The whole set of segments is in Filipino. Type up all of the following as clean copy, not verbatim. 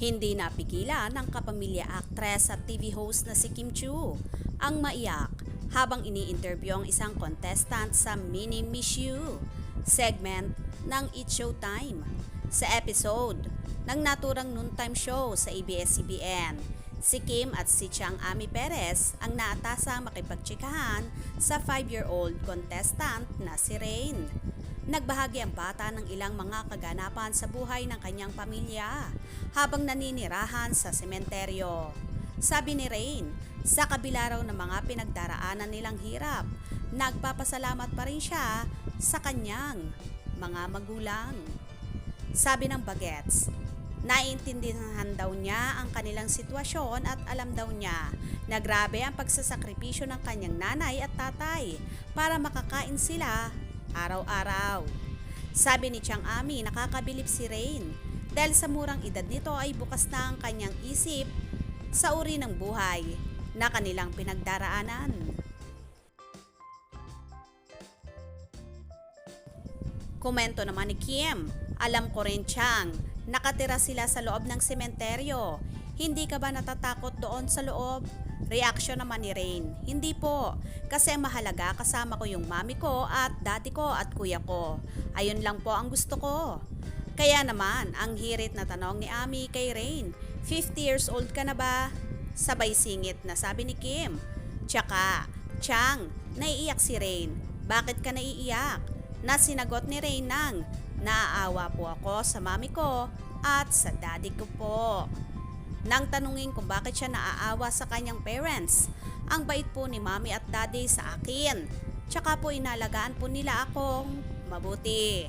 Hindi napigilan ng kapamilya actress at TV host na si Kim Chu ang maiyak habang ini-interview ang isang contestant sa Mini Miss You segment ng It's Showtime. Sa episode ng naturang noontime show sa ABS-CBN, si Kim at si Chang Ami Perez ang naatasang makipagtsikahan sa 5-year-old contestant na si Rain. Nagbahagi ang bata ng ilang mga kaganapan sa buhay ng kanyang pamilya habang naninirahan sa sementeryo. Sabi ni Rain, sa kabila raw ng mga pinagdaraanan nilang hirap, nagpapasalamat pa rin siya sa kanyang mga magulang. Sabi ng Bagets, naiintindihan daw niya ang kanilang sitwasyon at alam daw niya na grabe ang pagsasakripisyo ng kanyang nanay at tatay para makakain sila araw-araw. Sabi ni Chang Ami, nakakabilib si Rain dahil sa murang edad nito ay bukas na ang kanyang isip sa uri ng buhay na kanilang pinagdaraanan. Komento naman ni Kim, alam ko rin Chang, nakatira sila sa loob ng sementeryo. Hindi ka ba natatakot doon sa loob? Reaksyon naman ni Rain, hindi po, kasi mahalaga kasama ko yung mami ko at daddy ko at kuya ko. Ayun lang po ang gusto ko. Kaya naman, ang hirit na tanong ni Ami kay Rain, 50 years old ka na ba? Sabay singit na sabi ni Kim. Tsaka, Chang, naiiyak si Rain. Bakit ka naiiyak? Na sinagot ni Rain ng, naaawa po ako sa mami ko at sa daddy ko po. Nang tanungin kung bakit siya naaawa sa kanyang parents, ang bait po ni mami at daddy sa akin. Tsaka po inalagaan po nila akong mabuti.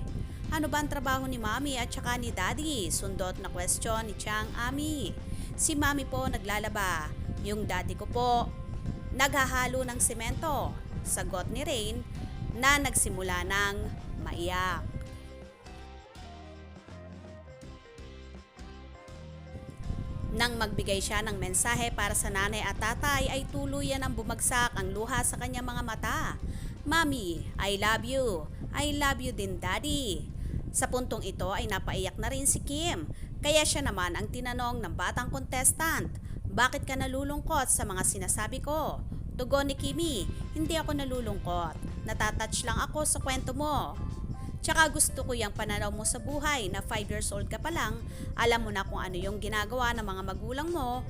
Ano ba ang trabaho ni mami at tsaka ni daddy? Sundot na question ni Chang Ami. Si mami po naglalaba. Yung daddy ko po naghahalo ng semento. Sagot ni Rain na nagsimula ng maiyak. Nang magbigay siya ng mensahe para sa nanay at tatay ay tuluyan ang bumagsak ang luha sa kanyang mga mata. Mami, I love you. I love you din daddy. Sa puntong ito ay napaiyak na rin si Kim. Kaya siya naman ang tinanong ng batang contestant, bakit ka nalulungkot sa mga sinasabi ko? Tugon ni Kimi, hindi ako nalulungkot. Natatouch lang ako sa kwento mo. Tsaka gusto ko yung pananaw mo sa buhay na 5 years old ka pa lang, alam mo na kung ano yung ginagawa ng mga magulang mo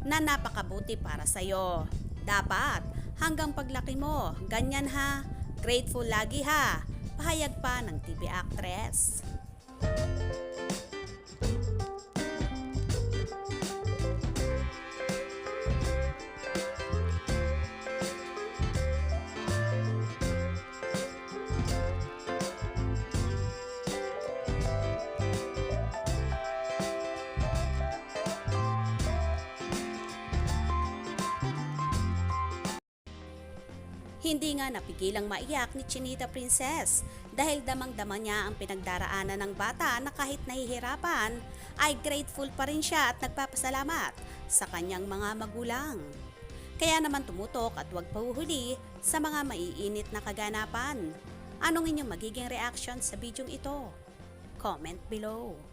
na napakabuti para sa'yo. Dapat, hanggang paglaki mo, ganyan ha, grateful lagi ha, pahayag pa ng TV actress. Hindi nga napigilang maiyak ni Chinita Princess dahil damang-dama niya ang pinagdaraanan ng bata na kahit nahihirapan ay grateful pa rin siya at nagpapasalamat sa kanyang mga magulang. Kaya naman tumutok at huwag pahuhuli sa mga maiinit na kaganapan. Anong inyong magiging reaction sa bidyong ito? Comment below.